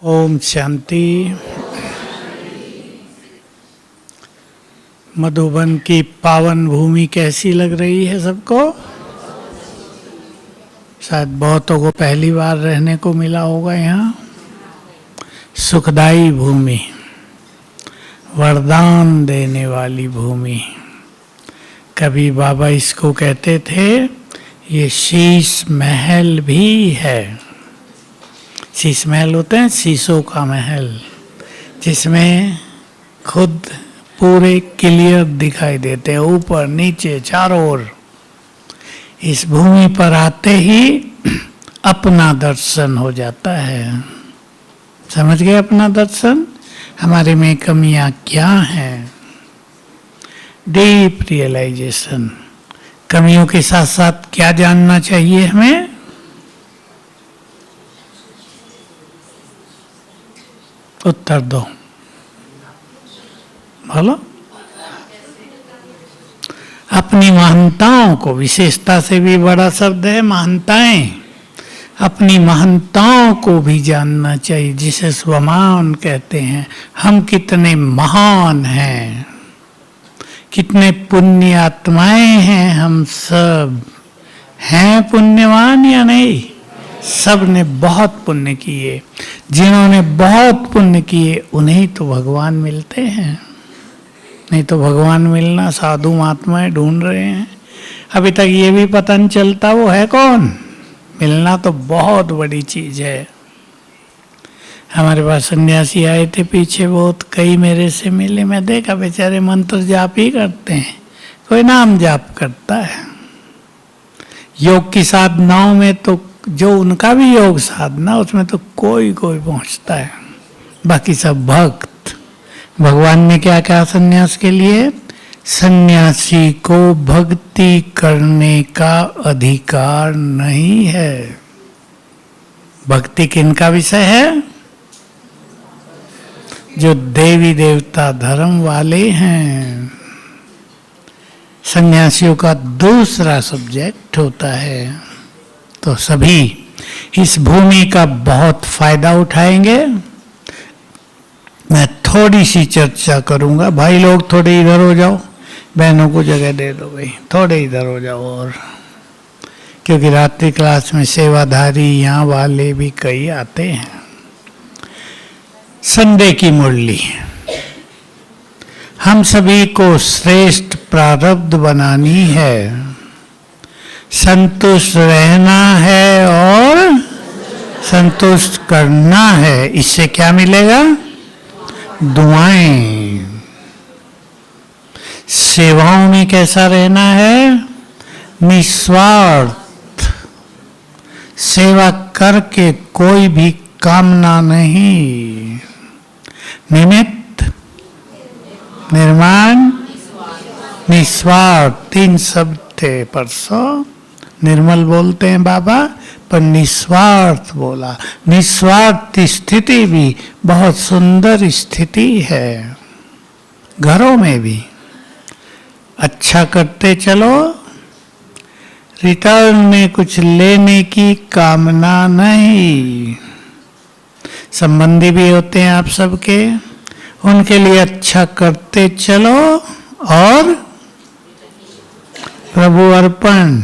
ओम शांति। मधुबन की पावन भूमि कैसी लग रही है सबको? शायद बहुतों को पहली बार रहने को मिला होगा यहाँ। सुखदाई भूमि, वरदान देने वाली भूमि। कभी बाबा इसको कहते थे ये शीश महल भी है। शीश महल होते हैं शीशों का महल, जिसमें खुद पूरे क्लियर दिखाई देते हैं, ऊपर नीचे चारों ओर। इस भूमि पर आते ही अपना दर्शन हो जाता है। समझ गए? अपना दर्शन, हमारे में कमियां क्या हैं। Deep realization. कमियों के साथ साथ क्या जानना चाहिए हमें? उत्तर दो, बोलो। अपनी महानताओं को, विशेषता से भी बड़ा शब्द है महानताएं। अपनी महानताओं को भी जानना चाहिए, जिसे स्वमान कहते हैं। हम कितने महान हैं, कितने पुण्य आत्माएं हैं। हम सब हैं पुण्यवान या नहीं? सब ने बहुत पुण्य किए। जिन्होंने बहुत पुण्य किए उन्हें तो भगवान मिलते हैं, नहीं तो भगवान मिलना साधु महात्माएं ढूंढ रहे हैं। अभी तक ये भी पता नहीं चलता वो है कौन। मिलना तो बहुत बड़ी चीज है। हमारे पास सन्यासी आए थे पीछे बहुत, कई मेरे से मिले। मैं देखा बेचारे मंत्र जाप ही करते हैं, कोई नाम जाप करता है। योग की साधनाओं में तो जो उनका भी योग साधना, उसमें तो कोई कोई पहुंचता है, बाकी सब भक्त। भगवान ने क्या कहा सन्यास के लिए? सन्यासी को भक्ति करने का अधिकार नहीं है। भक्ति किनका विषय है? जो देवी देवता धर्म वाले हैं। सन्यासियों का दूसरा सब्जेक्ट होता है। तो सभी इस भूमि का बहुत फायदा उठाएंगे। मैं थोड़ी सी चर्चा करूंगा। भाई लोग थोड़े इधर हो जाओ, बहनों को जगह दे दो भाई, थोड़े इधर हो जाओ। और क्योंकि रात्रि क्लास में सेवाधारी यहाँ वाले भी कई आते हैं। संडे की मुरली, हम सभी को श्रेष्ठ प्रारब्ध बनानी है, संतुष्ट रहना है और संतुष्ट करना है। इससे क्या मिलेगा? दुआएं। सेवाओं में कैसा रहना है? निस्वार्थ। सेवा करके कोई भी कामना नहीं। निमित्त, निर्माण, निस्वार्थ, 3 शब्द थे परसों। निर्मल बोलते हैं बाबा, पर निस्वार्थ बोला। निस्वार्थ स्थिति भी बहुत सुंदर स्थिति है। घरों में भी अच्छा करते चलो, रिटर्न में कुछ लेने की कामना नहीं। संबंधी भी होते हैं आप सबके, उनके लिए अच्छा करते चलो और प्रभु अर्पण।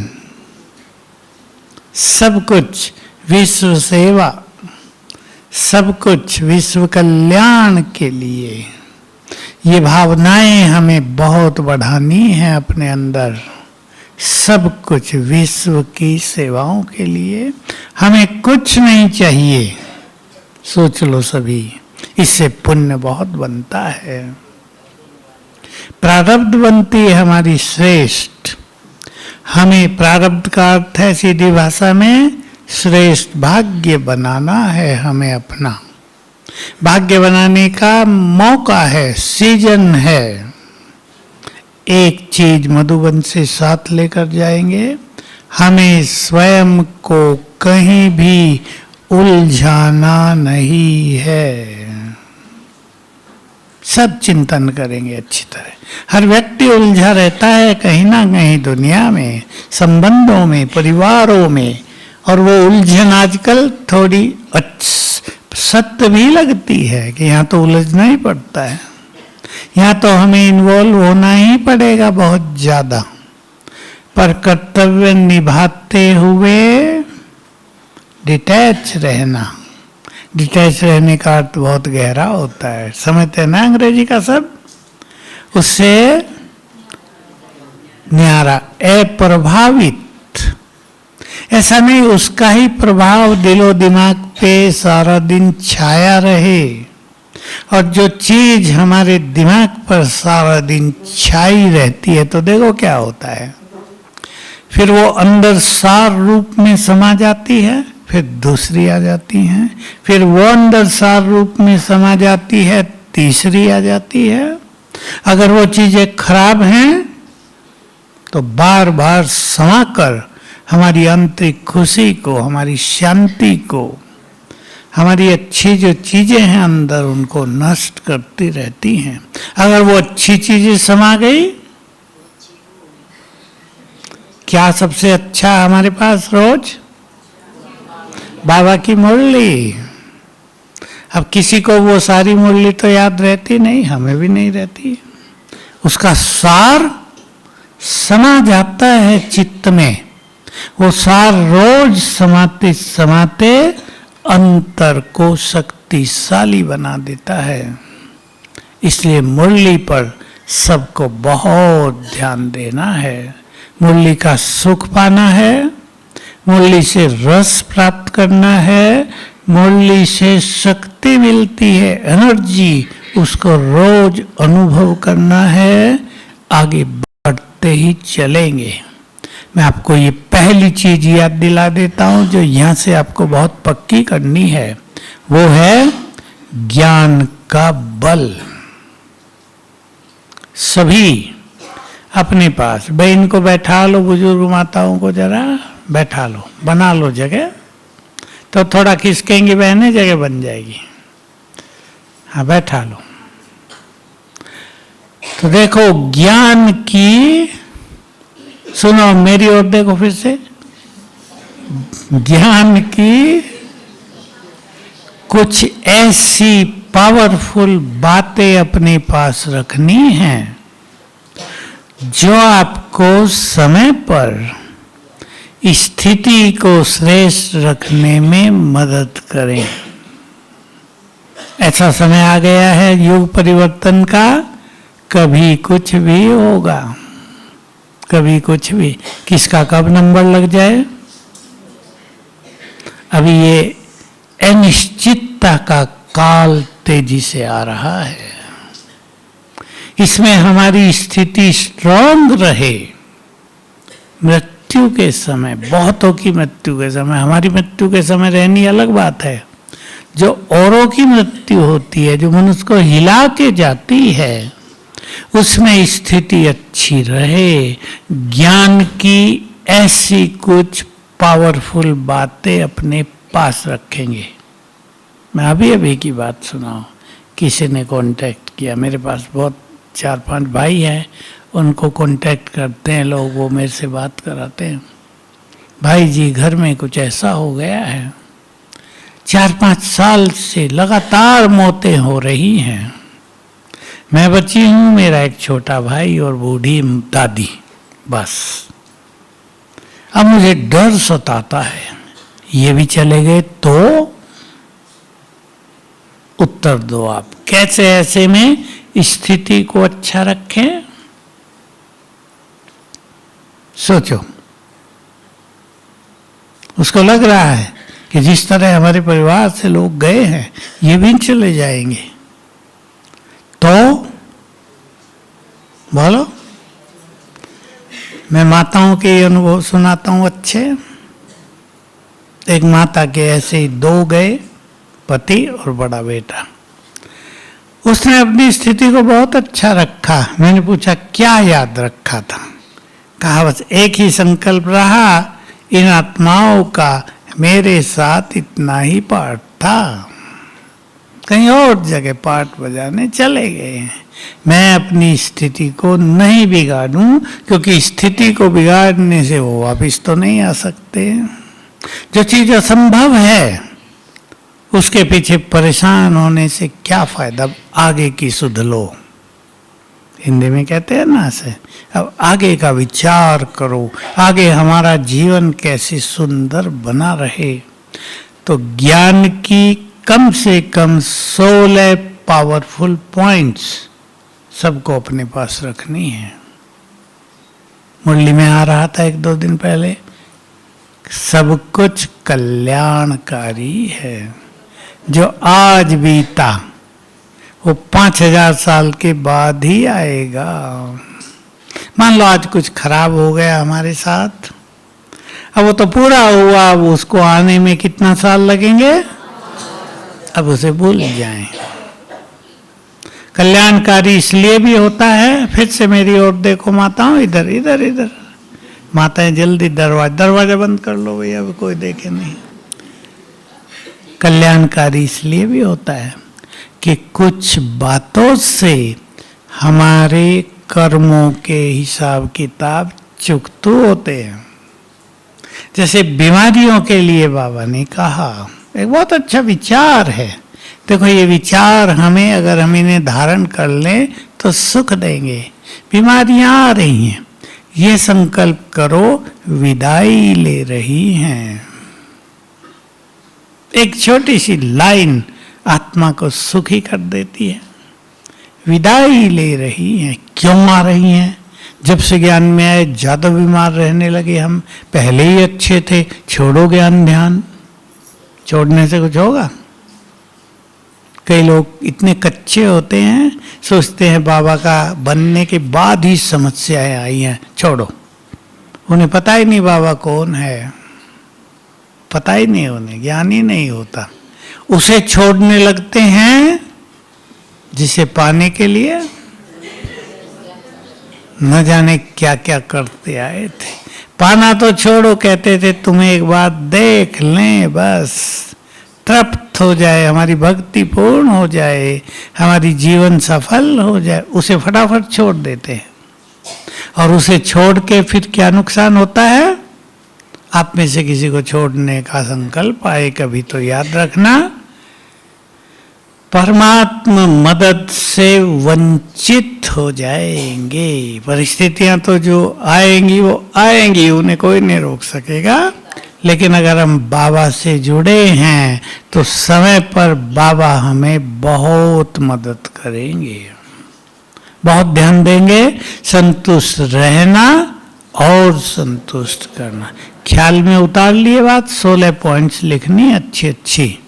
सब कुछ विश्व सेवा, सब कुछ विश्व कल्याण के लिए। ये भावनाएं हमें बहुत बढ़ानी है अपने अंदर। सब कुछ विश्व की सेवाओं के लिए। हमें कुछ नहीं चाहिए। सोच लो सभी, इससे पुण्य बहुत बनता है। प्रारब्ध बनती है हमारी श्रेष्ठ। हमें प्रारब्ध का अर्थ है सीधी भाषा में श्रेष्ठ भाग्य बनाना है। हमें अपना भाग्य बनाने का मौका है, सीजन है। एक चीज मधुबन से साथ लेकर जाएंगे, हमें स्वयं को कहीं भी उलझाना नहीं है। सब चिंतन करेंगे अच्छी तरह। हर व्यक्ति उलझा रहता है कहीं ना कहीं दुनिया में, संबंधों में, परिवारों में। और वो उलझन आजकल थोड़ी सत्य भी लगती है कि यहाँ तो उलझना ही पड़ता है, यहाँ तो हमें इन्वॉल्व होना ही पड़ेगा बहुत ज्यादा। पर कर्तव्य निभाते हुए डिटैच रहना, डिटैच रहने का अर्थ बहुत गहरा होता है, समझते हैं ना अंग्रेजी का सब, उससे न्यारा, अप्रभावित। ऐसा नहीं उसका ही प्रभाव दिलो दिमाग पे सारा दिन छाया रहे, और जो चीज हमारे दिमाग पर सारा दिन छाई रहती है तो देखो क्या होता है, फिर वो अंदर सार रूप में समा जाती है, फिर दूसरी आ जाती है, फिर वो अंदर सार रूप में समा जाती है, तीसरी आ जाती है। अगर वो चीजें खराब हैं तो बार बार समा कर हमारी आंतरिक खुशी को, हमारी शांति को, हमारी अच्छी जो चीजें हैं अंदर उनको नष्ट करती रहती हैं। अगर वो अच्छी चीजें समा गई, क्या सबसे अच्छा हमारे पास रोज बाबा की मुरली। अब किसी को वो सारी मुरली तो याद रहती नहीं, हमें भी नहीं रहती, उसका सार समा जाता है चित्त में, वो सार रोज समाते समाते अंतर को शक्तिशाली बना देता है। इसलिए मुरली पर सबको बहुत ध्यान देना है, मुरली का सुख पाना है, मुरली से रस प्राप्त करना है, मुरली से शक्ति मिलती है, एनर्जी, उसको रोज अनुभव करना है, आगे बढ़ते ही चलेंगे। मैं आपको ये पहली चीज याद दिला देता हूं जो यहां से आपको बहुत पक्की करनी है, वो है ज्ञान का बल। सभी अपने पास, बहन को बैठा लो, बुजुर्ग माताओं को जरा बैठा लो, बना लो जगह, तो थोड़ा खिसकेंगी बहनें, जगह बन जाएगी। हाँ बैठा लो। तो देखो ज्ञान की, सुनो मेरी ओर देखो फिर से, ज्ञान की कुछ ऐसी पावरफुल बातें अपने पास रखनी हैं जो आपको समय पर स्थिति को श्रेष्ठ रखने में मदद करें। ऐसा समय आ गया है युग परिवर्तन का, कभी कुछ भी होगा, कभी कुछ भी, किसका कब नंबर लग जाए। अभी ये अनिश्चितता का काल तेजी से आ रहा है, इसमें हमारी स्थिति स्ट्रांग रहे। मृत्यु के समय, बहुतों की मृत्यु के समय, हमारी मृत्यु के समय रहनी अलग बात है, जो औरों की मृत्यु होती है, जो मनुष्य को हिला के जाती है, उसमें स्थिति अच्छी रहे। ज्ञान की ऐसी कुछ पावरफुल बातें अपने पास रखेंगे। मैं अभी अभी की बात सुनाऊं, किसी ने कांटेक्ट किया मेरे पास, बहुत 4-5 भाई हैं, उनको कांटेक्ट करते हैं लोग, वो मेरे से बात कराते हैं, भाई जी घर में कुछ ऐसा हो गया है, 4-5 साल से लगातार मौतें हो रही हैं, मैं बची हूं, मेरा एक छोटा भाई और बूढ़ी दादी, बस अब मुझे डर सताता है, ये भी चले गए तो। उत्तर दो आप, कैसे ऐसे में स्थिति को अच्छा रखें, सोचो। उसको लग रहा है कि जिस तरह हमारे परिवार से लोग गए हैं ये भी चले जाएंगे, तो बोलो। मैं माताओं के अनुभव सुनाता हूं अच्छे। एक माता के ऐसे ही 2 गए, पति और बड़ा बेटा। उसने अपनी स्थिति को बहुत अच्छा रखा। मैंने पूछा क्या याद रखा था, कहा बस एक ही संकल्प रहा, इन आत्माओं का मेरे साथ इतना ही पाठ था, कहीं और जगह पाठ बजाने चले गए हैं। मैं अपनी स्थिति को नहीं बिगाड़ूं, क्योंकि स्थिति को बिगाड़ने से वो वापिस तो नहीं आ सकते। जो चीज असंभव है उसके पीछे परेशान होने से क्या फायदा, आगे की सुध लो, हिंदी में कहते हैं ना से। अब आगे का विचार करो, आगे हमारा जीवन कैसे सुंदर बना रहे। तो ज्ञान की कम से कम 16 पावरफुल पॉइंट्स सबको अपने पास रखनी है। मुरली में आ रहा था 1-2 दिन पहले, सब कुछ कल्याणकारी है। जो आज बीता वो 5000 साल के बाद ही आएगा। मान लो आज कुछ खराब हो गया हमारे साथ, अब वो तो पूरा हुआ, अब उसको आने में कितना साल लगेंगे, अब उसे भूल जाएं। कल्याणकारी इसलिए भी होता है, फिर से मेरी ओर देखो माताओं, इधर इधर इधर, माताएं जल्दी दरवाजा बंद कर लो भैया, अब कोई देखे नहीं। कल्याणकारी इसलिए भी होता है कि कुछ बातों से हमारे कर्मों के हिसाब किताब चुकतू होते हैं। जैसे बीमारियों के लिए बाबा ने कहा, एक बहुत अच्छा विचार है। देखो ये विचार हमें, अगर हम इन्हें धारण कर लें तो सुख देंगे। बीमारियां आ रही हैं, ये संकल्प करो विदाई ले रही हैं। एक छोटी सी लाइन आत्मा को सुखी कर देती है। विदाई ले रही हैं। क्यों आ रही हैं? जब से ज्ञान में आए ज्यादा बीमार रहने लगे हम, पहले ही अच्छे थे। छोड़ो ज्ञान ध्यान, छोड़ने से कुछ होगा? कई लोग इतने कच्चे होते हैं, सोचते हैं बाबा का बनने के बाद ही समस्याएं आई हैं, छोड़ो। उन्हें पता ही नहीं बाबा कौन है, पता ही नहीं, उन्हें ज्ञान ही नहीं होता। उसे छोड़ने लगते हैं जिसे पाने के लिए न जाने क्या क्या करते आए थे। पाना तो छोड़ो, कहते थे तुम्हें एक बार देख लें, बस तृप्त हो जाए, हमारी भक्ति पूर्ण हो जाए, हमारी जीवन सफल हो जाए, उसे फटाफट छोड़ देते हैं। और उसे छोड़ के फिर क्या नुकसान होता है? आप में से किसी को छोड़ने का संकल्प आए कभी तो याद रखना, परमात्मा मदद से वंचित हो जाएंगे। परिस्थितियां तो जो आएंगी वो आएंगी, उन्हें कोई नहीं रोक सकेगा। लेकिन अगर हम बाबा से जुड़े हैं तो समय पर बाबा हमें बहुत मदद करेंगे, बहुत ध्यान देंगे। संतुष्ट रहना और संतुष्ट करना, ख्याल में उतार लिए बात। 16 पॉइंट्स लिखनी अच्छी अच्छी,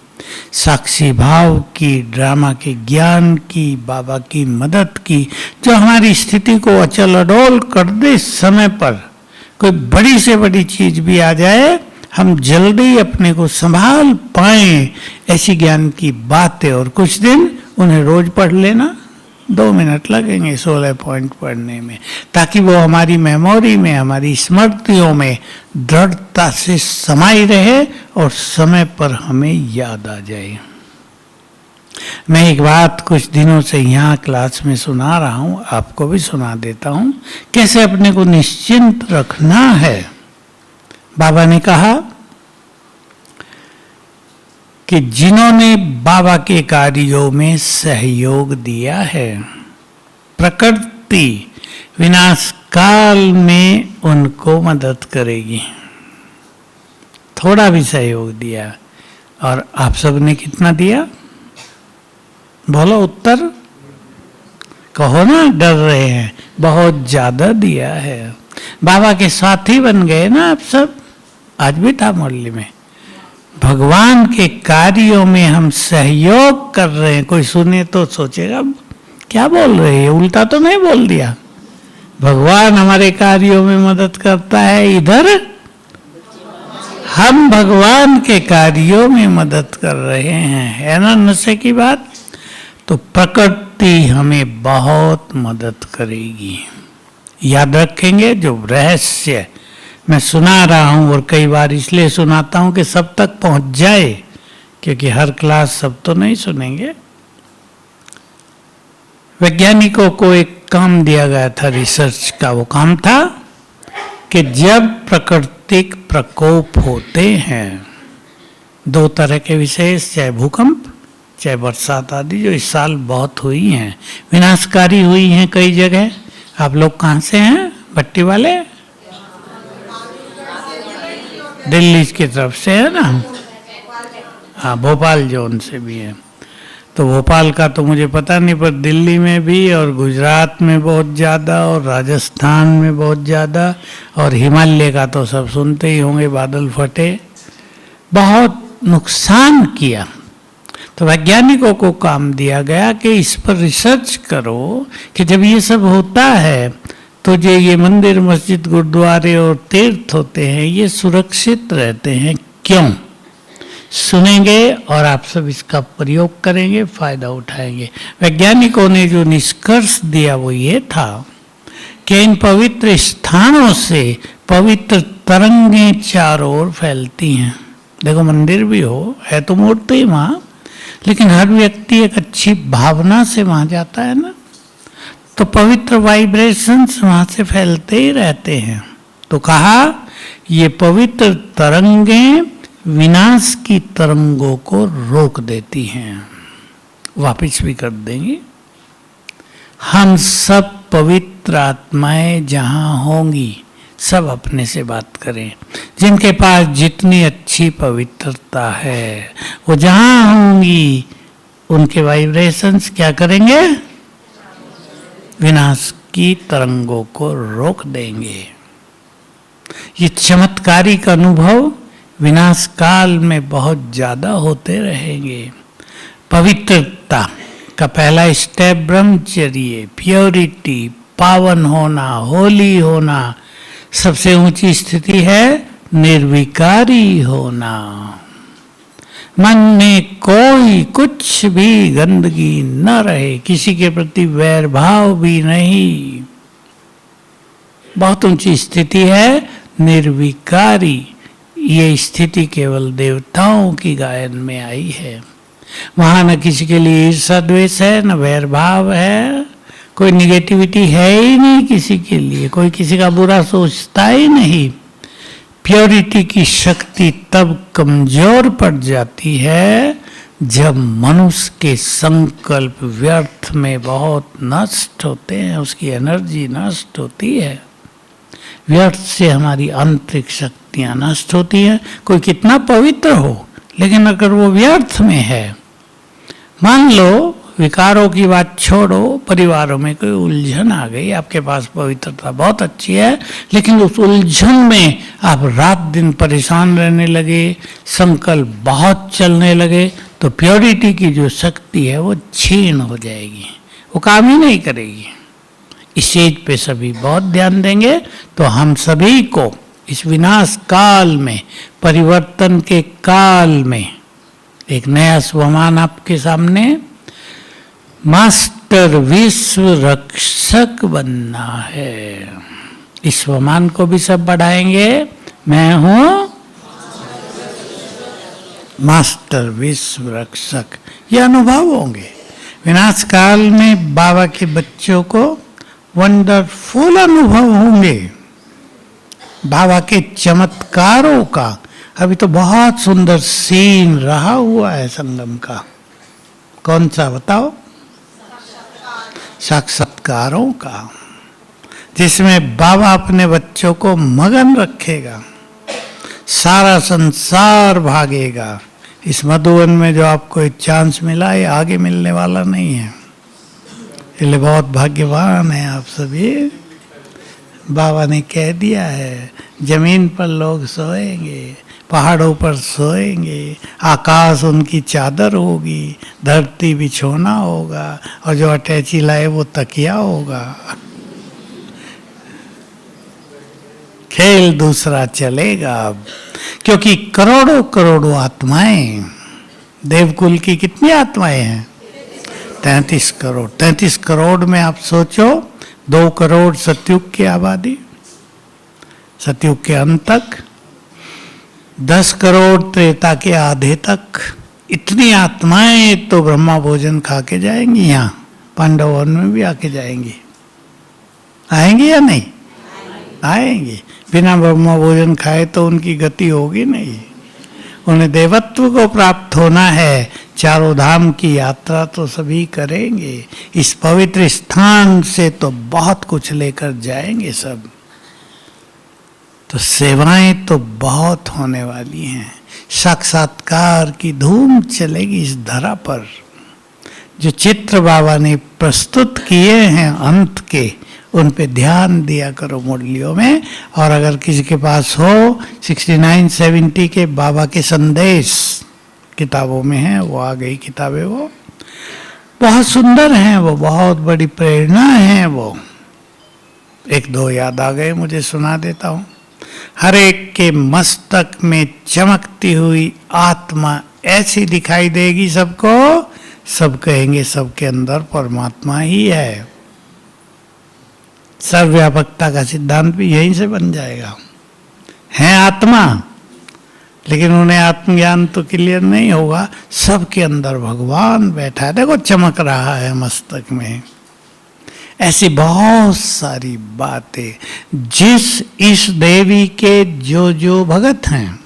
साक्षी भाव की, ड्रामा के ज्ञान की, बाबा की मदद की, जो हमारी स्थिति को अचल अडोल कर दे। समय पर कोई बड़ी से बड़ी चीज भी आ जाए, हम जल्दी अपने को संभाल पाए, ऐसी ज्ञान की बातें। और कुछ दिन उन्हें रोज पढ़ लेना, 2 मिनट लगेंगे 16 पॉइंट पढ़ने में, ताकि वो हमारी मेमोरी में, हमारी स्मृतियों में दृढ़ता से समाई रहे और समय पर हमें याद आ जाए। मैं एक बात कुछ दिनों से यहाँ क्लास में सुना रहा हूँ, आपको भी सुना देता हूँ, कैसे अपने को निश्चिंत रखना है। बाबा ने कहा कि जिन्होंने बाबा के कार्यों में सहयोग दिया है, प्रकृति विनाश काल में उनको मदद करेगी। थोड़ा भी सहयोग दिया, और आप सब ने कितना दिया? बोलो उत्तर, कहो ना, डर रहे हैं। बहुत ज्यादा दिया है। बाबा के साथी बन गए ना आप सब। आज भी था मुरली में, भगवान के कार्यों में हम सहयोग कर रहे हैं। कोई सुने तो सोचेगा क्या बोल रहे हैं, उल्टा तो नहीं बोल दिया। भगवान हमारे कार्यों में मदद करता है, इधर हम भगवान के कार्यों में मदद कर रहे हैं, है ना नशे की बात। तो प्रकृति हमें बहुत मदद करेगी। याद रखेंगे जो रहस्य मैं सुना रहा हूं, और कई बार इसलिए सुनाता हूं कि सब तक पहुंच जाए, क्योंकि हर क्लास सब तो नहीं सुनेंगे। वैज्ञानिकों को एक काम दिया गया था रिसर्च का। वो काम था कि जब प्राकृतिक प्रकोप होते हैं दो तरह के विशेष, चाहे भूकंप चाहे बरसात आदि, जो इस साल बहुत हुई हैं, विनाशकारी हुई हैं कई जगह। आप लोग कहाँ से हैं? भट्टी वाले? दिल्ली की तरफ से है ना? हाँ, भोपाल जोन से भी है। तो भोपाल का तो मुझे पता नहीं, पर दिल्ली में भी और गुजरात में बहुत ज़्यादा और राजस्थान में बहुत ज़्यादा, और हिमालय का तो सब सुनते ही होंगे, बादल फटे, बहुत नुकसान किया। तो वैज्ञानिकों को काम दिया गया कि इस पर रिसर्च करो कि जब ये सब होता है तो जो ये मंदिर, मस्जिद, गुरुद्वारे और तीर्थ होते हैं, ये सुरक्षित रहते हैं क्यों? सुनेंगे और आप सब इसका प्रयोग करेंगे, फायदा उठाएंगे। वैज्ञानिकों ने जो निष्कर्ष दिया वो ये था कि इन पवित्र स्थानों से पवित्र तरंगें चारों ओर फैलती हैं। देखो, मंदिर भी हो, है तो मूर्ति वहाँ, लेकिन हर व्यक्ति एक अच्छी भावना से वहाँ जाता है ना, तो पवित्र वाइब्रेशंस वहाँ से फैलते ही रहते हैं। तो कहा ये पवित्र तरंगें विनाश की तरंगों को रोक देती हैं, वापस भी कर देंगी। हम सब पवित्र आत्माएं जहाँ होंगी, सब अपने से बात करें। जिनके पास जितनी अच्छी पवित्रता है वो जहाँ होंगी, उनके वाइब्रेशंस क्या करेंगे? विनाश की तरंगों को रोक देंगे। ये चमत्कारिक अनुभव विनाश काल में बहुत ज्यादा होते रहेंगे। पवित्रता का पहला स्टेप ब्रह्मचर्य, प्योरिटी, पावन होना, होली होना। सबसे ऊंची स्थिति है निर्विकारी होना। मन में कोई कुछ भी गंदगी न रहे, किसी के प्रति वैर भाव भी नहीं। बहुत ऊंची स्थिति है निर्विकारी। ये स्थिति केवल देवताओं की गायन में आई है। वहां न किसी के लिए ईर्षा द्वेष है, न वैर भाव है, कोई निगेटिविटी है ही नहीं किसी के लिए, कोई किसी का बुरा सोचता ही नहीं। प्योरिटी की शक्ति तब कमजोर पड़ जाती है जब मनुष्य के संकल्प व्यर्थ में बहुत नष्ट होते हैं, उसकी एनर्जी नष्ट होती है। व्यर्थ से हमारी आंतरिक शक्तियां नष्ट होती हैं। कोई कितना पवित्र हो, लेकिन अगर वो व्यर्थ में है, मान लो विकारों की बात छोड़ो, परिवारों में कोई उलझन आ गई, आपके पास पवित्रता बहुत अच्छी है, लेकिन उस उलझन में आप रात दिन परेशान रहने लगे, संकल्प बहुत चलने लगे, तो प्योरिटी की जो शक्ति है वो क्षीण हो जाएगी, वो काम ही नहीं करेगी। इस चीज पे सभी बहुत ध्यान देंगे तो हम सभी को इस विनाश काल में, परिवर्तन के काल में एक नया स्वमान आपके सामने, मास्टर विश्व रक्षक बनना है। इस स्वमान को भी सब बढ़ाएंगे। मैं हूं मास्टर विश्व रक्षक। ये अनुभव होंगे विनाश काल में। बाबा के बच्चों को वंडरफुल अनुभव होंगे बाबा के चमत्कारों का। अभी तो बहुत सुंदर सीन रहा हुआ है संगम का। कौन सा बताओ? साक्षात्कारों का, जिसमें बाबा अपने बच्चों को मगन रखेगा, सारा संसार भागेगा। इस मधुवन में जो आपको एक चांस मिला है, आगे मिलने वाला नहीं है, इसलिए बहुत भाग्यवान है आप सभी। बाबा ने कह दिया है, जमीन पर लोग सोएंगे, पहाड़ों पर सोएंगे, आकाश उनकी चादर होगी, धरती बिछोना होगा, और जो अटैची लाए वो तकिया होगा। खेल दूसरा चलेगा अब, क्योंकि करोड़ों करोड़ों आत्माएं, देवकुल की कितनी आत्माएं हैं? 33 करोड़। 33 करोड़ में आप सोचो, 2 करोड़ सतयुग की आबादी, सतयुग के अंत तक, 10 करोड़ त्रेता के आधे तक। इतनी आत्माएं तो ब्रह्मा भोजन खा के जाएंगी, यहाँ पांडव वन में भी आके जाएंगी। आएंगी या नहीं? आएंगी। बिना ब्रह्मा भोजन खाए तो उनकी गति होगी नहीं। उन्हें देवत्व को प्राप्त होना है, चारों धाम की यात्रा तो सभी करेंगे, इस पवित्र स्थान से तो बहुत कुछ लेकर जाएंगे सब। तो सेवाएं तो बहुत होने वाली हैं, साक्षात्कार की धूम चलेगी इस धरा पर। जो चित्र बाबा ने प्रस्तुत किए हैं अंत के, उन पे ध्यान दिया करो मुरलियों में। और अगर किसी के पास हो 69-70 के बाबा के संदेश किताबों में है, वो आ गई किताबें, वो बहुत सुंदर हैं, वो बहुत बड़ी प्रेरणा है। वो एक दो याद आ गए, मुझे सुना देता हूँ। हर एक के मस्तक में चमकती हुई आत्मा ऐसी दिखाई देगी सबको, सब कहेंगे सबके अंदर परमात्मा ही है। सर्वव्यापकता का सिद्धांत भी यहीं से बन जाएगा। है आत्मा, लेकिन उन्हें आत्मज्ञान तो क्लियर नहीं होगा। सबके अंदर भगवान बैठा है, देखो चमक रहा है मस्तक में। ऐसी बहुत सारी बातें जिस इस देवी के जो जो भगत हैं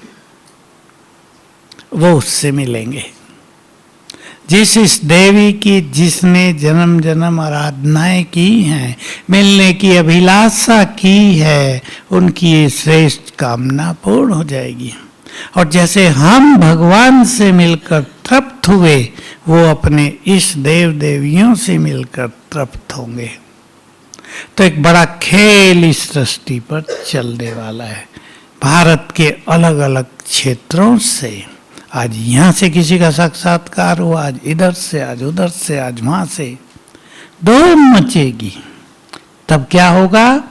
वो उससे मिलेंगे। जिस इस देवी की जिसने जन्म जन्म आराधनाएं की हैं, मिलने की अभिलाषा की है, उनकी ये श्रेष्ठ कामना पूर्ण हो जाएगी। और जैसे हम भगवान से मिलकर तृप्त हुए, वो अपने इस देव देवियों से मिलकर तृप्त होंगे। तो एक बड़ा खेल इस सृष्टि पर चलने वाला है। भारत के अलग अलग क्षेत्रों से, आज यहाँ से किसी का साक्षात्कार हुआ, आज इधर से, आज उधर से, आज वहाँ से, धूम मचेगी। तब क्या होगा?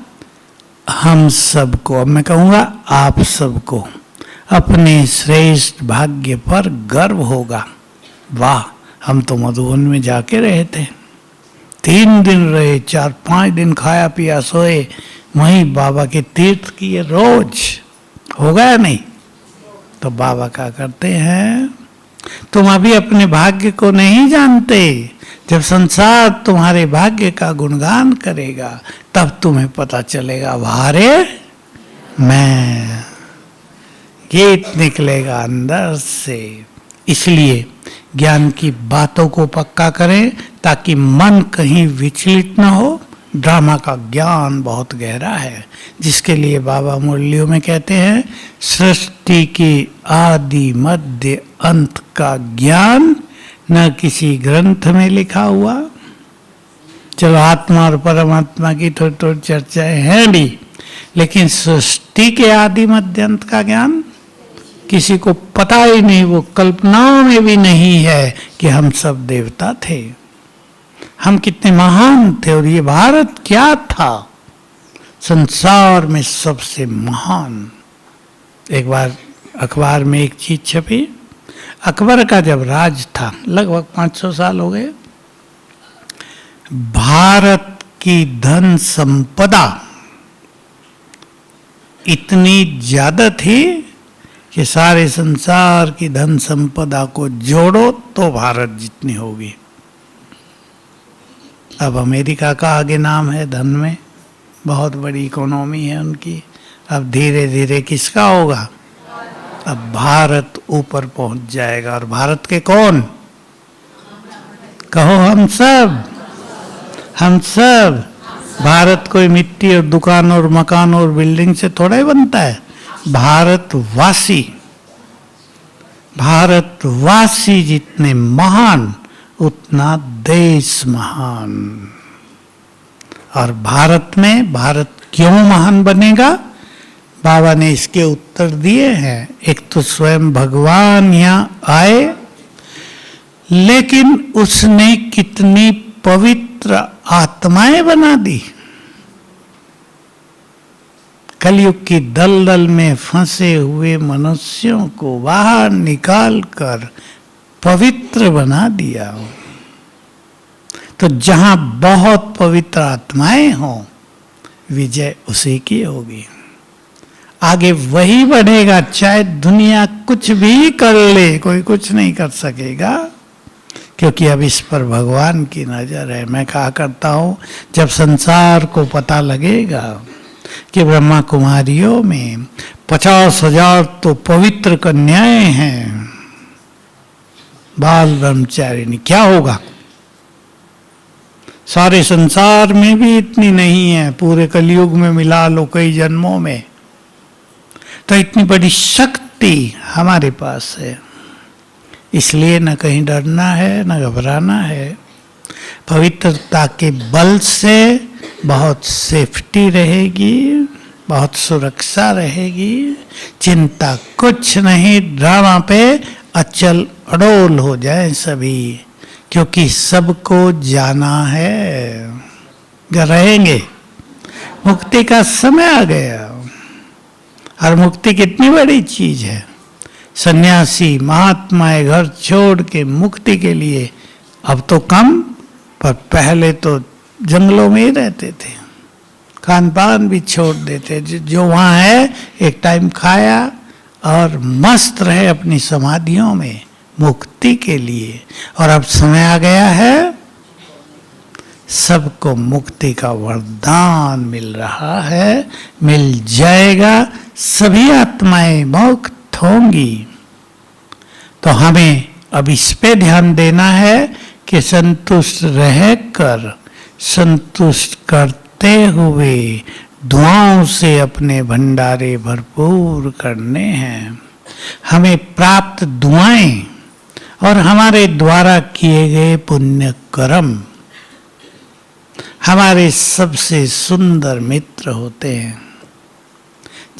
हम सबको, अब मैं कहूँगा आप सबको, अपने श्रेष्ठ भाग्य पर गर्व होगा। वाह, हम तो मधुबन में जाके रहे थे, 3 दिन रहे, 4-5 दिन खाया पिया सोए, वहीं बाबा के तीर्थ किए रोज। हो गया नहीं? तो बाबा क्या करते हैं, तुम अभी अपने भाग्य को नहीं जानते। जब संसार तुम्हारे भाग्य का गुणगान करेगा, तब तुम्हें पता चलेगा, वारे मैं, गीत निकलेगा अंदर से। इसलिए ज्ञान की बातों को पक्का करें ताकि मन कहीं विचलित न हो। ड्रामा का ज्ञान बहुत गहरा है, जिसके लिए बाबा मुरलियों में कहते हैं, सृष्टि की आदि मध्य अंत का ज्ञान न किसी ग्रंथ में लिखा हुआ। चलो आत्मा और परमात्मा की थोड़ी थोड़ी चर्चाएं हैं भी, लेकिन सृष्टि के आदि मध्य अंत का ज्ञान किसी को पता ही नहीं। वो कल्पनाओं में भी नहीं है कि हम सब देवता थे, हम कितने महान थे, और ये भारत क्या था, संसार में सबसे महान। एक बार अखबार में एक चीज छपी, अकबर का जब राज था, लगभग 500 साल हो गए, भारत की धन संपदा इतनी ज्यादा थी कि सारे संसार की धन संपदा को जोड़ो तो भारत जितनी होगी। अब अमेरिका का आगे नाम है धन में, बहुत बड़ी इकोनॉमी है उनकी। अब धीरे धीरे किसका होगा? अब भारत ऊपर पहुंच जाएगा। और भारत के कौन? कहो हम सब, हम सब। भारत कोई मिट्टी और दुकान और मकान और बिल्डिंग से थोड़ा ही बनता है। भारतवासी, भारतवासी जितने महान, उतना देश महान। और भारत में, भारत क्यों महान बनेगा? बाबा ने इसके उत्तर दिए हैं। एक तो स्वयं भगवान यहाँ आए, लेकिन उसने कितनी पवित्र आत्माएं बना दी। कलयुग की दलदल में फंसे हुए मनुष्यों को बाहर निकालकर पवित्र बना दिया। तो जहां बहुत पवित्र आत्माएं हों, विजय उसी की होगी। आगे वही बढ़ेगा, चाहे दुनिया कुछ भी कर ले, कोई कुछ नहीं कर सकेगा, क्योंकि अब इस पर भगवान की नजर है। मैं कहा करता हूं, जब संसार को पता लगेगा कि ब्रह्मा कुमारियों में 50,000 तो पवित्र कन्याएं हैं, बाल ब्रह्मचारिणी। क्या होगा? सारे संसार में भी इतनी नहीं है, पूरे कलयुग में मिला लो कई जन्मों में, तो इतनी बड़ी शक्ति हमारे पास है। इसलिए न कहीं डरना है न घबराना है। पवित्रता के बल से बहुत सेफ्टी रहेगी, बहुत सुरक्षा रहेगी, चिंता कुछ नहीं। ड्रामा पे अचल अडोल हो जाए सभी, क्योंकि सबको जाना है, रहेंगे। मुक्ति का समय आ गया, और मुक्ति कितनी बड़ी चीज है। सन्यासी महात्माएं घर छोड़ के मुक्ति के लिए, अब तो कम, पर पहले तो जंगलों में ही रहते थे, खान पान भी छोड़ देते, जो वहाँ है एक टाइम खाया और मस्त रहे अपनी समाधियों में मुक्ति के लिए। और अब समय आ गया है, सबको मुक्ति का वरदान मिल रहा है, मिल जाएगा। सभी आत्माएं मुक्त होंगी। तो हमें अब इस पे ध्यान देना है कि संतुष्ट रहकर, संतुष्ट करते हुए दुआओं से अपने भंडारे भरपूर करने हैं। हमें प्राप्त दुआएं और हमारे द्वारा किए गए पुण्य कर्म हमारे सबसे सुंदर मित्र होते हैं।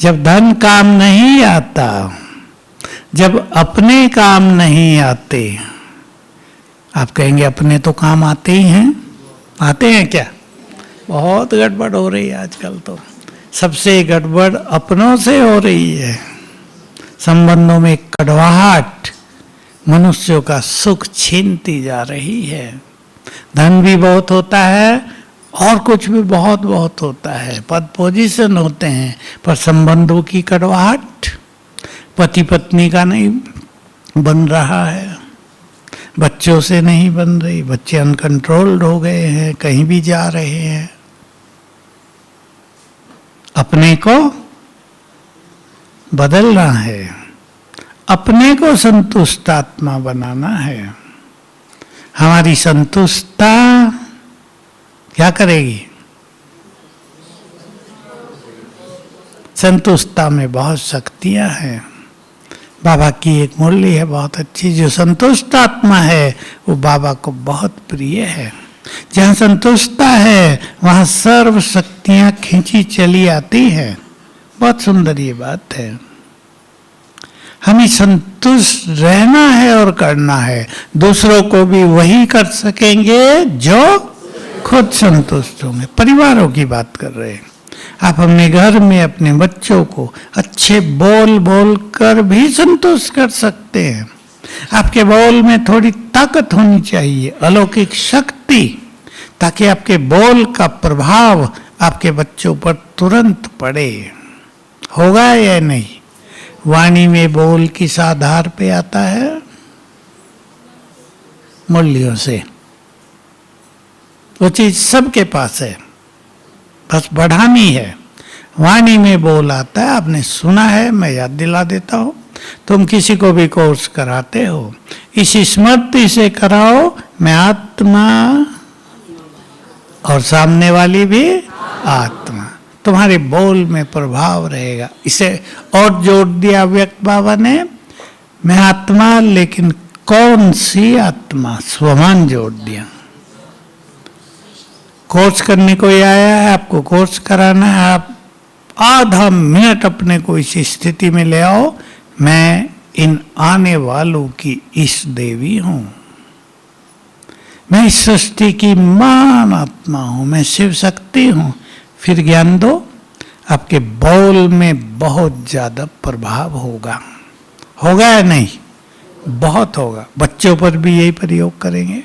जब धन काम नहीं आता, जब अपने काम नहीं आते, आप कहेंगे अपने तो काम आते ही हैं, आते हैं क्या? बहुत गड़बड़ हो रही है आजकल, तो सबसे गड़बड़ अपनों से हो रही है। संबंधों में कड़वाहट मनुष्यों का सुख छीनती जा रही है। धन भी बहुत होता है और कुछ भी बहुत बहुत होता है, पद पोजीशन होते हैं, पर संबंधों की कड़वाहट, पति पत्नी का नहीं बन रहा है, बच्चों से नहीं बन रही, बच्चे अनकंट्रोल्ड हो गए हैं, कहीं भी जा रहे हैं। अपने को बदलना है, अपने को संतुष्ट आत्मा बनाना है। हमारी संतुष्टता क्या करेगी? संतुष्टता में बहुत शक्तियां हैं। बाबा की एक मुरली है बहुत अच्छी, जो संतुष्ट आत्मा है वो बाबा को बहुत प्रिय है। जहाँ संतुष्टता है वहाँ सर्व शक्तियाँ खींची चली आती हैं। बहुत सुंदर ये बात है। हमें संतुष्ट रहना है और करना है। दूसरों को भी वही कर सकेंगे जो खुद संतुष्ट होंगे। परिवारों की बात कर रहे हैं। आप अपने घर में अपने बच्चों को अच्छे बोल बोल कर भी संतुष्ट कर सकते हैं। आपके बोल में थोड़ी ताकत होनी चाहिए, अलौकिक शक्ति, ताकि आपके बोल का प्रभाव आपके बच्चों पर तुरंत पड़े। होगा या नहीं? वाणी में बोल किस आधार पे आता है? मूल्यों से। वो चीज सबके पास है, बस बढ़ानी है। वाणी में बोल आता है, आपने सुना है, मैं याद दिला देता हूँ। तुम किसी को भी कोर्स कराते हो, इस स्मृति से कराओ, मैं आत्मा और सामने वाली भी आत्मा। तुम्हारे बोल में प्रभाव रहेगा। इसे और जोड़ दिया व्यक्त बाबा ने, मैं आत्मा, लेकिन कौन सी आत्मा? स्वमान जोड़ दिया। कोर्स करने को ही आया है, आपको कोर्स कराना है। आप आधा मिनट अपने को इस स्थिति में ले आओ, मैं इन आने वालों की इस देवी हूं, मैं इस सृष्टि की महान आत्मा हूं, मैं शिव शक्ति हूं। फिर ज्ञान दो, आपके बोल में बहुत ज्यादा प्रभाव होगा। होगा या नहीं? बहुत होगा। बच्चों पर भी यही प्रयोग करेंगे।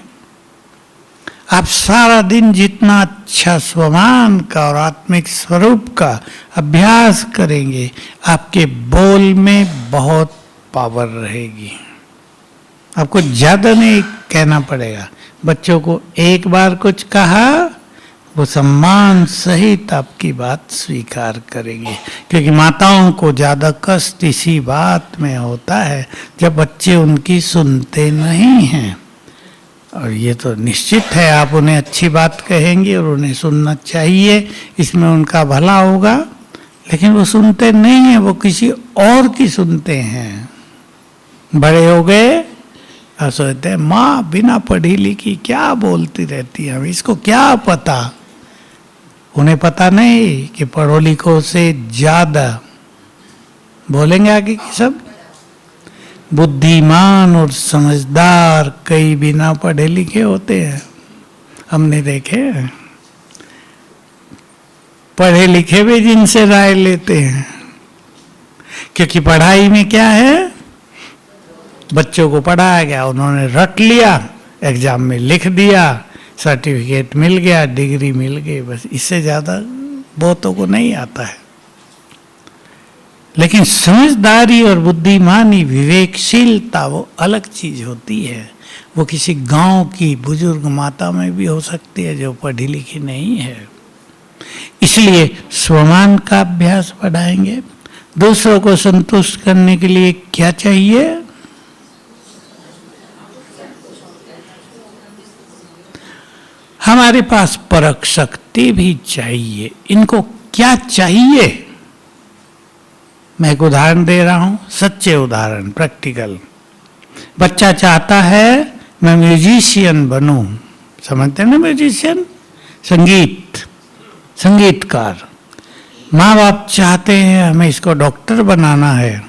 आप सारा दिन जितना अच्छा स्वमान का और आत्मिक स्वरूप का अभ्यास करेंगे, आपके बोल में बहुत पावर रहेगी। आपको ज्यादा नहीं कहना पड़ेगा। बच्चों को एक बार कुछ कहा, वो सम्मान सहित आपकी बात स्वीकार करेंगे। क्योंकि माताओं को ज़्यादा कष्ट इसी बात में होता है जब बच्चे उनकी सुनते नहीं हैं। और ये तो निश्चित है, आप उन्हें अच्छी बात कहेंगे और उन्हें सुनना चाहिए, इसमें उनका भला होगा, लेकिन वो सुनते नहीं हैं, वो किसी और की सुनते हैं। बड़े हो गए और सोचते हैं माँ बिना पढ़ी लिखी क्या बोलती रहती है, हमें इसको क्या पता। उन्हें पता नहीं कि पढ़ो लिखो से ज्यादा बोलेंगे आगे की सब। बुद्धिमान और समझदार कई बिना पढ़े लिखे होते हैं, हमने देखे हैं। पढ़े लिखे भी जिनसे राय लेते हैं, क्योंकि पढ़ाई में क्या है, बच्चों को पढ़ाया गया, उन्होंने रट लिया, एग्जाम में लिख दिया, सर्टिफिकेट मिल गया, डिग्री मिल गई, बस इससे ज़्यादा बहुतों को नहीं आता है। लेकिन समझदारी और बुद्धिमानी, विवेकशीलता वो अलग चीज होती है। वो किसी गांव की बुजुर्ग माता में भी हो सकती है जो पढ़ी लिखी नहीं है। इसलिए स्वमान का अभ्यास बढ़ाएंगे। दूसरों को संतुष्ट करने के लिए क्या चाहिए? हमारे पास परख शक्ति भी चाहिए। इनको क्या चाहिए? मैं एक उदाहरण दे रहा हूं, सच्चे उदाहरण, प्रैक्टिकल। बच्चा चाहता है मैं म्यूजिशियन बनूं, समझते हैं ना, म्यूजिशियन, संगीतकार। माँ बाप चाहते हैं हमें इसको डॉक्टर बनाना है।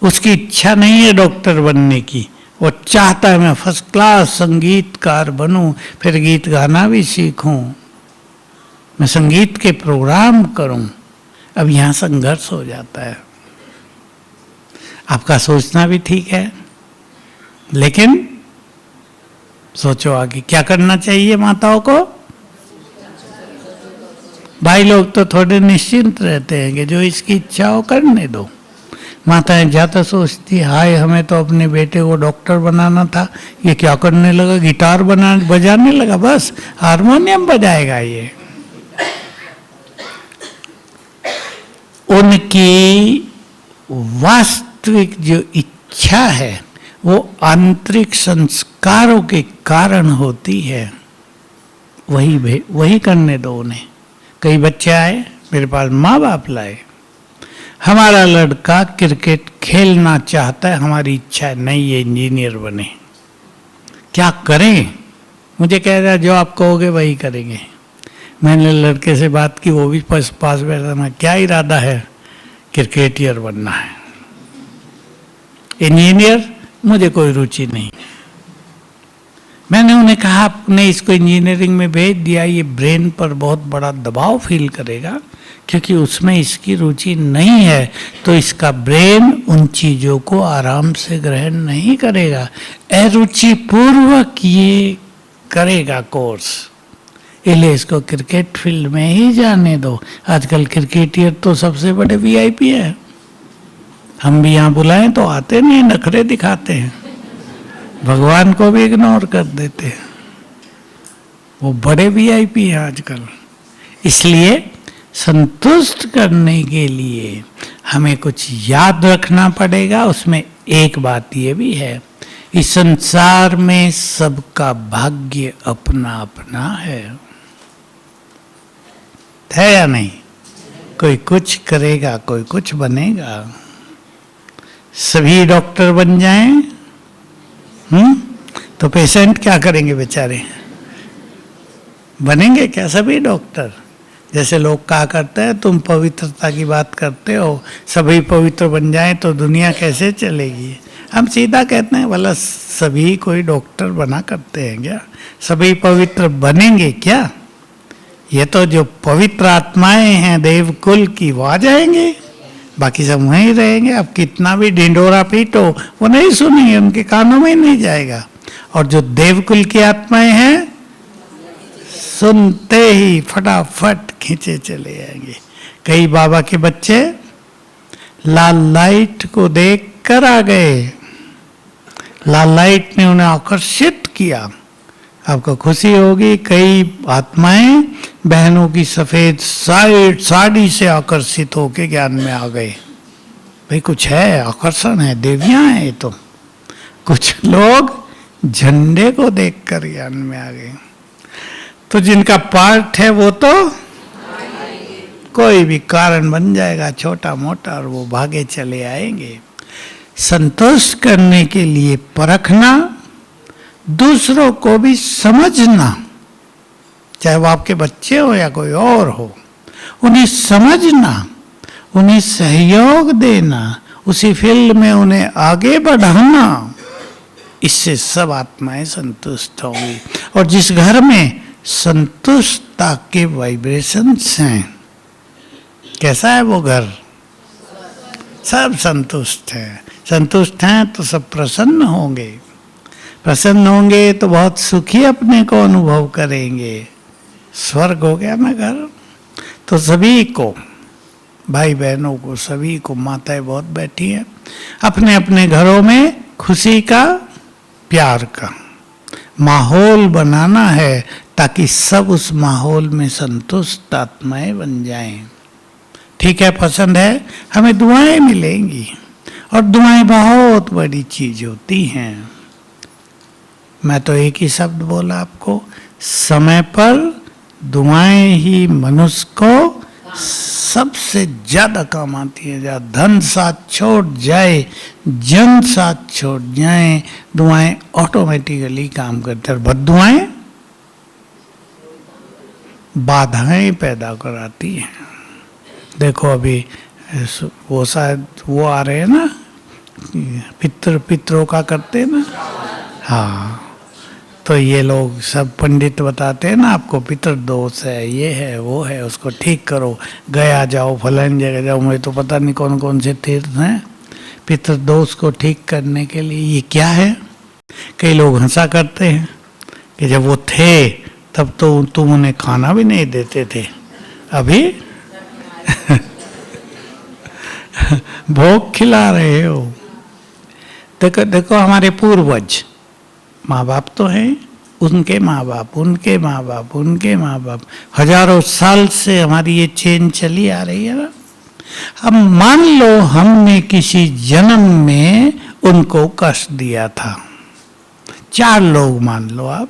उसकी इच्छा नहीं है डॉक्टर बनने की, वो चाहता है मैं फर्स्ट क्लास संगीतकार बनूं, फिर गीत गाना भी सीखूं, मैं संगीत के प्रोग्राम करूं। अब यहां संघर्ष हो जाता है। आपका सोचना भी ठीक है, लेकिन सोचो आगे क्या करना चाहिए माताओं को। भाई लोग तो थोड़े निश्चिंत रहते हैं कि जो इसकी इच्छा हो करने दो। माताएं ज्यादा सोचती, हाय हमें तो अपने बेटे को डॉक्टर बनाना था, ये क्या करने लगा, गिटार बजाने लगा, बस हारमोनियम बजाएगा ये। उनकी वास्तविक जो इच्छा है वो आंतरिक संस्कारों के कारण होती है, वही करने दो उन्हें। कई बच्चे आए मेरे पास, माँ बाप लाए, हमारा लड़का क्रिकेट खेलना चाहता है, हमारी इच्छा है नहीं ये इंजीनियर बने, क्या करें? मुझे कह रहा है जो आप कहोगे वही करेंगे। मैंने लड़के से बात की, वो भी पास बैठा था, क्या इरादा है? क्रिकेटियर बनना है। इंजीनियर मुझे कोई रुचि नहीं। मैंने उन्हें कहा आपने इसको इंजीनियरिंग में भेज दिया, ये ब्रेन पर बहुत बड़ा दबाव फील करेगा, क्योंकि उसमें इसकी रुचि नहीं है, तो इसका ब्रेन उन चीजों को आराम से ग्रहण नहीं करेगा, अरुचि पूर्वक ये करेगा कोर्स। इसलिए इसको क्रिकेट फील्ड में ही जाने दो। आजकल क्रिकेटियर तो सबसे बड़े वीआईपी हैं। हम भी यहाँ बुलाएं तो आते नहीं, नखरे दिखाते हैं, भगवान को भी इग्नोर कर देते हैं। वो बड़े वीआईपी हैं आजकल। इसलिए संतुष्ट करने के लिए हमें कुछ याद रखना पड़ेगा। उसमें एक बात ये भी है, इस संसार में सबका भाग्य अपना अपना है या नहीं? कोई कुछ करेगा, कोई कुछ बनेगा। सभी डॉक्टर बन जाएं, तो पेशेंट क्या करेंगे बेचारे? बनेंगे क्या सभी डॉक्टर? जैसे लोग कहा करते हैं तुम पवित्रता की बात करते हो, सभी पवित्र बन जाएं तो दुनिया कैसे चलेगी? हम सीधा कहते हैं भला सभी कोई डॉक्टर बना करते हैं क्या? सभी पवित्र बनेंगे क्या? ये तो जो पवित्र आत्माएं हैं देवकुल की वो आ जाएंगे, बाकी सब वहीं रहेंगे। अब कितना भी ढिंडोरा पीटो वो नहीं सुनेंगे, उनके कानों में नहीं जाएगा। और जो देवकुल की आत्माएं हैं सुनते ही फटाफट खींचे चले जाएंगे। कई बाबा के बच्चे लाल लाइट को देख कर आ गए, लाल लाइट ने उन्हें आकर्षित किया। आपको खुशी होगी, कई आत्माएं बहनों की सफेद साड़ी से आकर्षित होकर ज्ञान में आ गए। भाई कुछ है, आकर्षण है, देवियां हैं ये तो। कुछ लोग झंडे को देखकर ज्ञान में आ गए। तो जिनका पार्ट है वो तो कोई भी कारण बन जाएगा छोटा मोटा, और वो भागे चले आएंगे। संतुष्ट करने के लिए परखना, दूसरों को भी समझना, चाहे वो आपके बच्चे हो या कोई और हो, उन्हें समझना, उन्हें सहयोग देना, उसी फील्ड में उन्हें आगे बढ़ाना, इससे सब आत्माएं संतुष्ट होंगी। और जिस घर में संतुष्टता के वाइब्रेशंस हैं, कैसा है वो घर? सब संतुष्ट है। संतुष्ट हैं तो सब प्रसन्न होंगे। प्रसन्न होंगे तो बहुत सुखी अपने को अनुभव करेंगे। स्वर्ग हो गया ना घर। तो सभी को, भाई बहनों को, सभी को, माताएं बहुत बैठी हैं, अपने अपने घरों में खुशी का, प्यार का माहौल बनाना है, ताकि सब उस माहौल में संतुष्ट आत्माएं बन जाएं। ठीक है, पसंद है, हमें दुआएं मिलेंगी, और दुआएं बहुत बड़ी चीज होती हैं। मैं तो एक ही शब्द बोला आपको, समय पर दुआएं ही मनुष्य को सबसे ज्यादा काम आती है। जहाँ धन साथ छोड़ जाए, जन साथ छोड़ जाए, दुआएं ऑटोमेटिकली काम करते हैं। बद्दुआएं बाधाएं पैदा कराती हैं। देखो अभी वो शायद वो आ रहे हैं ना, पितरों का करते हैं ना। हाँ, तो ये लोग सब पंडित बताते हैं ना, आपको पितर दोष है, ये है, वो है, उसको ठीक करो, गया जाओ, फलानी जगह जाओ। मुझे तो पता नहीं कौन कौन से तीर्थ हैं पितर दोष को ठीक करने के लिए। ये क्या है? कई लोग हंसा करते हैं कि जब वो थे तब तो तुम उन्हें खाना भी नहीं देते थे, अभी भोग खिला रहे हो। देखो देखो, हमारे पूर्वज, माँ बाप तो हैं, उनके माँ बाप, उनके माँ बाप, उनके माँ बाप, हजारों साल से हमारी ये चेन चली आ रही है ना। अब मान लो हमने किसी जन्म में उनको कष्ट दिया था, 4 लोग मान लो आप,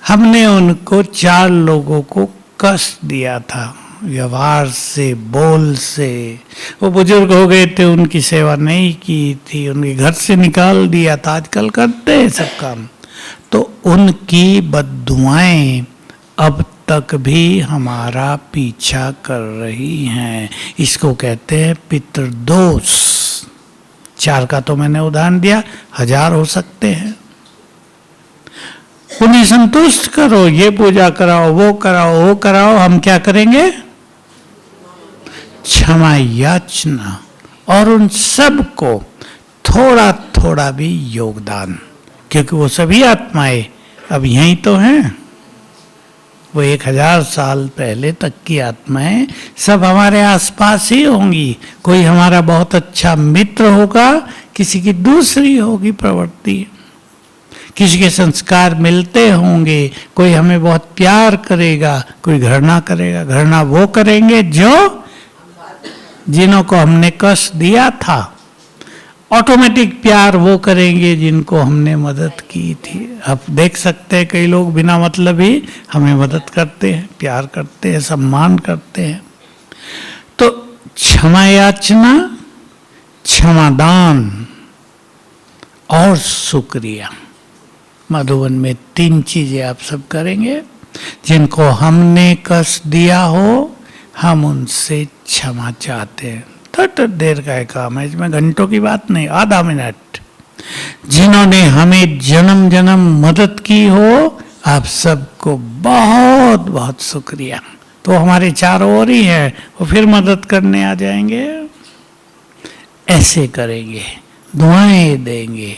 हमने उनको 4 लोगों को कष्ट दिया था, व्यवहार से, बोल से। वो बुजुर्ग हो गए थे, उनकी सेवा नहीं की थी, उनके घर से निकाल दिया था, आजकल करते हैं सब काम। तो उनकी बद्दुआएं अब तक भी हमारा पीछा कर रही हैं। इसको कहते हैं पितृदोष। 4 का तो मैंने उदाहरण दिया, 1000 हो सकते हैं। उन्हें संतुष्ट करो, ये पूजा कराओ, वो कराओ, वो कराओ। हम क्या करेंगे? क्षमा याचना, और उन सब को थोड़ा थोड़ा भी योगदान, क्योंकि वो सभी आत्माएं अब यहीं तो हैं। वो 1000 साल पहले तक की आत्माएं सब हमारे आसपास ही होंगी। कोई हमारा बहुत अच्छा मित्र होगा, किसी की दूसरी होगी प्रवृत्ति, किसी के संस्कार मिलते होंगे। कोई हमें बहुत प्यार करेगा, कोई घृणा करेगा। घृणा वो करेंगे जिन्हों को हमने कष्ट दिया था। ऑटोमेटिक प्यार वो करेंगे जिनको हमने मदद की थी। आप देख सकते हैं कई लोग बिना मतलब ही हमें मदद करते हैं, प्यार करते हैं, सम्मान करते हैं। तो क्षमा याचना, क्षमादान और शुक्रिया, मधुबन में 3 चीजें आप सब करेंगे। जिनको हमने कष्ट दिया हो, हम उनसे क्षमा चाहते हैं। थोड़ी देर का है काम है, इसमें घंटों की बात नहीं, आधा मिनट। जिन्होंने हमें जन्म जन्म मदद की हो, आप सबको बहुत बहुत शुक्रिया। तो हमारे चारों ओर ही हैं, वो फिर मदद करने आ जाएंगे। ऐसे करेंगे, दुआएं देंगे।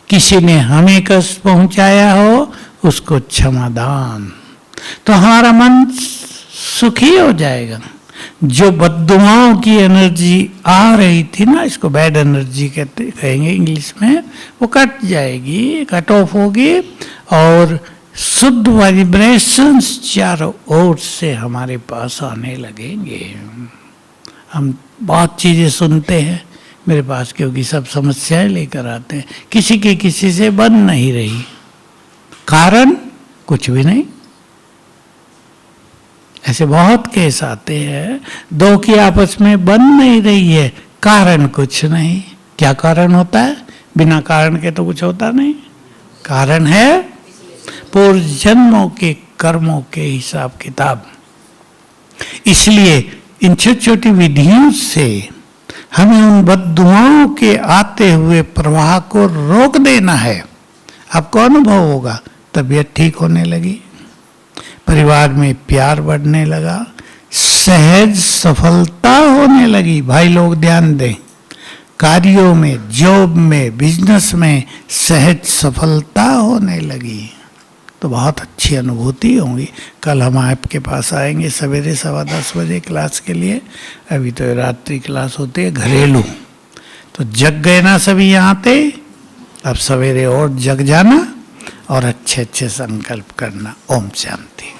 किसी ने हमें कष्ट पहुंचाया हो, उसको क्षमादान, तो हमारा मन सुखी हो जाएगा। जो बद्दुआओं की एनर्जी आ रही थी ना, इसको बैड एनर्जी कहेंगे इंग्लिश में, वो कट जाएगी, कट ऑफ होगी और शुद्ध वाइब्रेशंस चारों ओर से हमारे पास आने लगेंगे। हम बहुत चीज़ें सुनते हैं मेरे पास, क्योंकि सब समस्याएं लेकर आते हैं, किसी की किसी से बन नहीं रही, कारण कुछ भी नहीं। ऐसे बहुत केस आते हैं, दो की आपस में बन नहीं रही है, कारण कुछ नहीं। क्या कारण होता है? बिना कारण के तो कुछ होता नहीं। कारण है पूर्व जन्मों के कर्मों के हिसाब किताब। इसलिए इन छोटी छोटी विधियों से हमें उन बद्दुआओं के आते हुए प्रवाह को रोक देना है। आपको अनुभव होगा, तबीयत ठीक होने लगी, परिवार में प्यार बढ़ने लगा, सहज सफलता होने लगी। भाई लोग ध्यान दें, कार्यों में, जॉब में, बिजनेस में सहज सफलता होने लगी, तो बहुत अच्छी अनुभूति होंगी। कल हम आपके पास आएंगे सवेरे 10:15 बजे क्लास के लिए। अभी तो रात्रि क्लास होती है घरेलू, तो जग गए ना सभी यहाँ थे, अब सवेरे और जग जाना और अच्छे अच्छे संकल्प करना। ओम शांति।